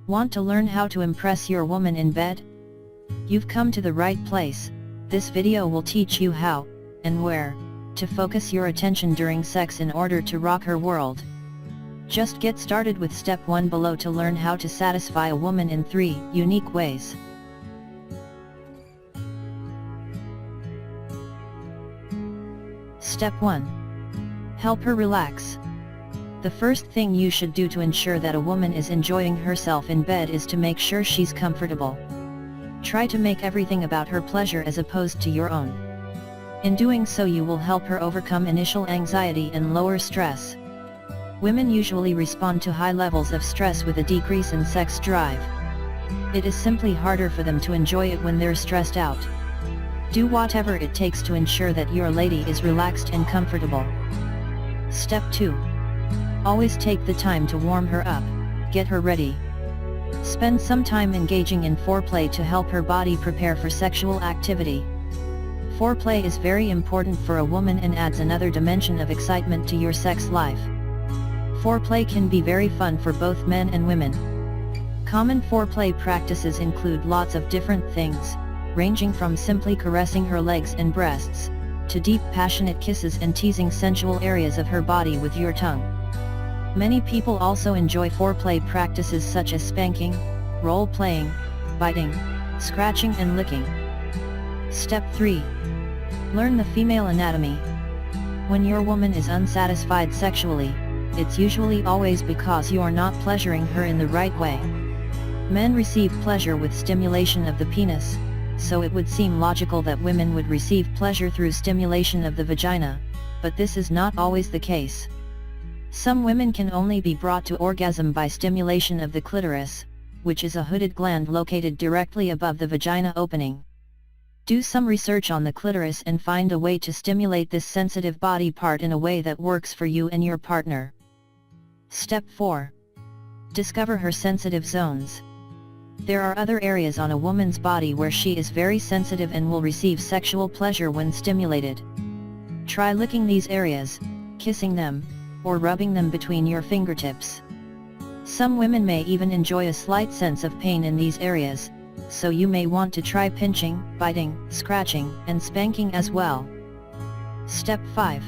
Want to learn how to impress your woman in bed? You've come to the right place. This video will teach you how, and where, to focus your attention during sex in order to rock her world. Just get started with step 1 below to learn how to satisfy a woman in 3 unique ways. Step 1. Help her relax. The first thing you should do to ensure that a woman is enjoying herself in bed is to make sure she's comfortable. Try to make everything about her pleasure as opposed to your own. In doing so, you will help her overcome initial anxiety and lower stress. Women usually respond to high levels of stress with a decrease in sex drive. It is simply harder for them to enjoy it when they're stressed out. Do whatever it takes to ensure that your lady is relaxed and comfortable. Step 2. Always take the time to warm her up, get her ready. Spend some time engaging in foreplay to help her body prepare for sexual activity. Foreplay is very important for a woman and adds another dimension of excitement to your sex life. Foreplay can be very fun for both men and women. Common foreplay practices include lots of different things, ranging from simply caressing her legs and breasts, to deep passionate kisses and teasing sensual areas of her body with your tongue. Many people also enjoy foreplay practices such as spanking, role-playing, biting, scratching and licking. Step 3. Learn the female anatomy. When your woman is unsatisfied sexually, it's usually always because you're not pleasuring her in the right way. Men receive pleasure with stimulation of the penis, so it would seem logical that women would receive pleasure through stimulation of the vagina, but this is not always the case. Some women can only be brought to orgasm by stimulation of the clitoris, which is a hooded gland located directly above the vagina opening. Do some research on the clitoris and find a way to stimulate this sensitive body part in a way that works for you and your partner. Step 4. Discover her sensitive zones. There are other areas on a woman's body where she is very sensitive and will receive sexual pleasure when stimulated. Try licking these areas, kissing them, or rubbing them between your fingertips. Some women may even enjoy a slight sense of pain in these areas, so you may want to try pinching, biting, scratching, and spanking as well. Step 5.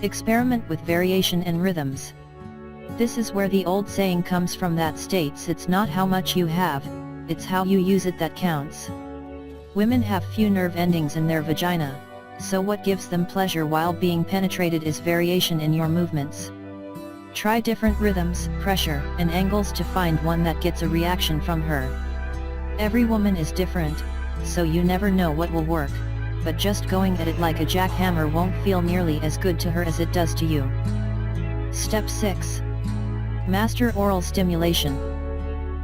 Experiment with variation and rhythms. This is where the old saying comes from that states it's not how much you have, it's how you use it that counts. Women have few nerve endings in their vagina, so what gives them pleasure while being penetrated is variation in your movements. Try different rhythms, pressure, and angles to find one that gets a reaction from her. Every woman is different, so you never know what will work, but just going at it like a jackhammer won't feel nearly as good to her as it does to you. Step 6. Master oral stimulation.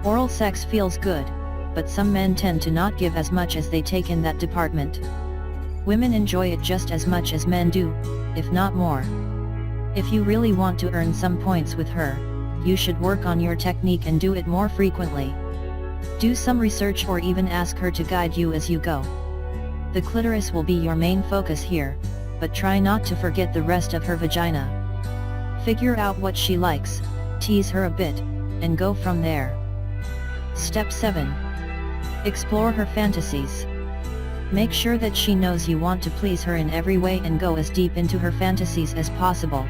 Oral sex feels good, but some men tend to not give as much as they take in that department. Women enjoy it just as much as men do, if not more. If you really want to earn some points with her, you should work on your technique and do it more frequently. Do some research or even ask her to guide you as you go. The clitoris will be your main focus here, but try not to forget the rest of her vagina. Figure out what she likes, tease her a bit, and go from there. Step 7. Explore her fantasies. Make sure that she knows you want to please her in every way and go as deep into her fantasies as possible.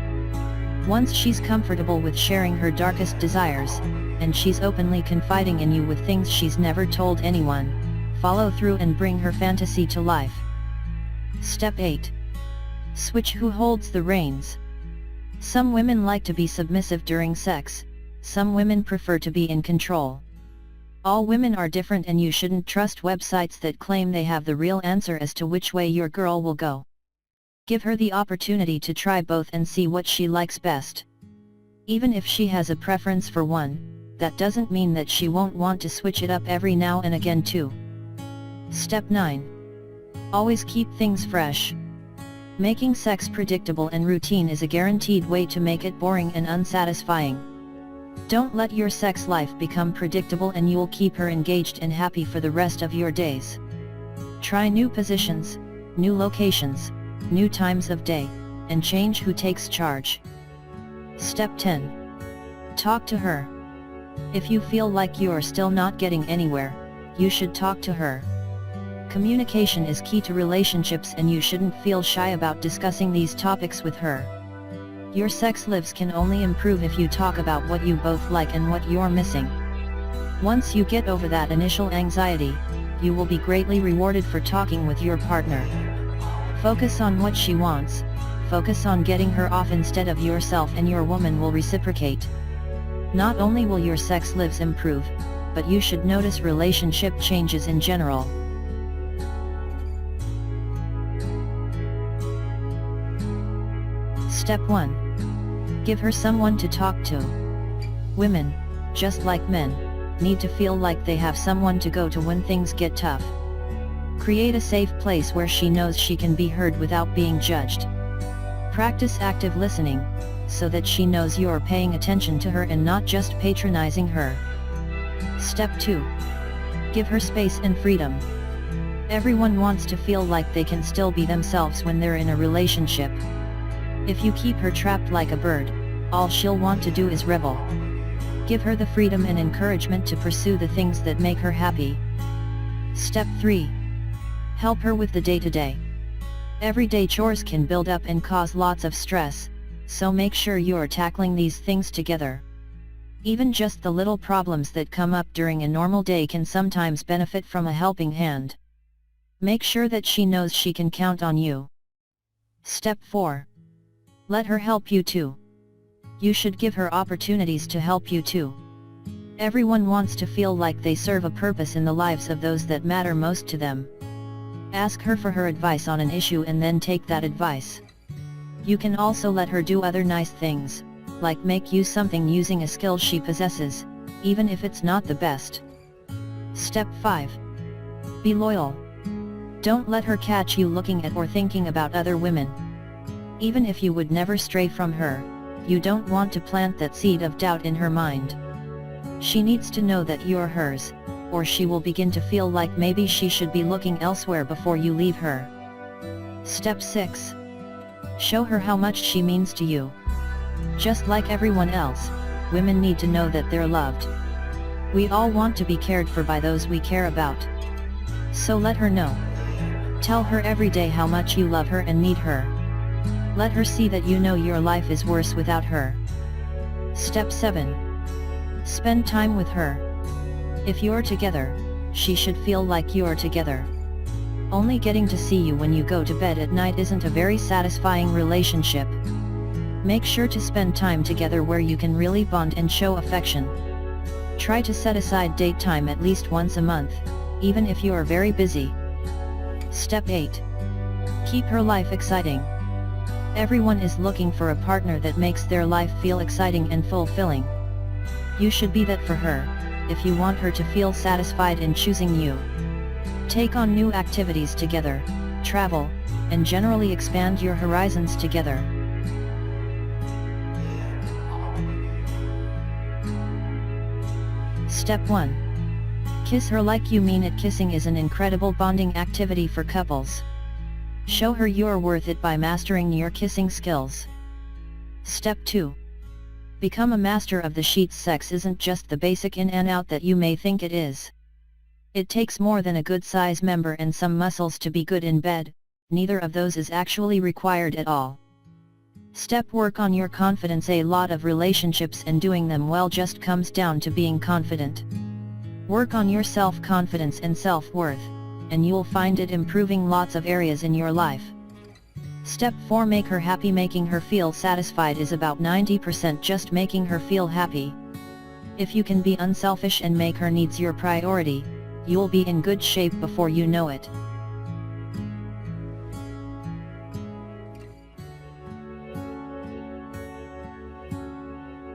Once she's comfortable with sharing her darkest desires, and she's openly confiding in you with things she's never told anyone, follow through and bring her fantasy to life. Step 8. Switch who holds the reins. Some women like to be submissive during sex, some women prefer to be in control. All women are different and you shouldn't trust websites that claim they have the real answer as to which way your girl will go. Give her the opportunity to try both and see what she likes best. Even if she has a preference for one, that doesn't mean that she won't want to switch it up every now and again too. Step 9. Always keep things fresh. Making sex predictable and routine is a guaranteed way to make it boring and unsatisfying. Don't let your sex life become predictable and you'll keep her engaged and happy for the rest of your days. Try new positions, new locations, new times of day, and change who takes charge. Step 10. Talk to her. If you feel like you're still not getting anywhere, you should talk to her. Communication is key to relationships, and you shouldn't feel shy about discussing these topics with her. Your sex lives can only improve if you talk about what you both like and what you're missing. Once you get over that initial anxiety, you will be greatly rewarded for talking with your partner. Focus on what she wants, focus on getting her off instead of yourself, and your woman will reciprocate. Not only will your sex lives improve, but you should notice relationship changes in general. Step 1. Give her someone to talk to. Women, just like men, need to feel like they have someone to go to when things get tough. Create a safe place where she knows she can be heard without being judged. Practice active listening, so that she knows you're paying attention to her and not just patronizing her. Step 2. Give her space and freedom. Everyone wants to feel like they can still be themselves when they're in a relationship. If you keep her trapped like a bird, all she'll want to do is rebel. Give her the freedom and encouragement to pursue the things that make her happy. Step 3. Help her with the day-to-day. Everyday chores can build up and cause lots of stress, so make sure you're tackling these things together. Even just the little problems that come up during a normal day can sometimes benefit from a helping hand. Make sure that she knows she can count on you. Step 4. Let her help you too. You should give her opportunities to help you too. Everyone wants to feel like they serve a purpose in the lives of those that matter most to them. Ask her for her advice on an issue and then take that advice. You can also let her do other nice things, like make you something using a skill she possesses, even if it's not the best. Step 5. Be loyal. Don't let her catch you looking at or thinking about other women. Even if you would never stray from her, you don't want to plant that seed of doubt in her mind. She needs to know that you're hers, or she will begin to feel like maybe she should be looking elsewhere before you leave her. Step 6. Show her how much she means to you. Just like everyone else, women need to know that they're loved. We all want to be cared for by those we care about. So let her know. Tell her every day how much you love her and need her. Let her see that you know your life is worse without her. Step 7. Spend time with her. If you're together, she should feel like you're together. Only getting to see you when you go to bed at night isn't a very satisfying relationship. Make sure to spend time together where you can really bond and show affection. Try to set aside date time at least once a month, even if you are very busy. Step 8. Keep her life exciting. Everyone is looking for a partner that makes their life feel exciting and fulfilling. You should be that for her, if you want her to feel satisfied in choosing you. Take on new activities together, travel, and generally expand your horizons together. Step 1. Kiss her like you mean it. Kissing is an incredible bonding activity for couples. Show her you're worth it by mastering your kissing skills. Step 2. Become a master of the sheets. Sex isn't just the basic in and out that you may think it is. It takes more than a good size member and some muscles to be good in bed. Neither of those is actually required at all. Step work on your confidence. A lot of relationships and doing them well just comes down to being confident. Work on your self-confidence and self-worth, and you'll find it improving lots of areas in your life. Step 4. Make her happy. Making her feel satisfied is about 90% just making her feel happy. If you can be unselfish and make her needs your priority, you'll be in good shape before you know it.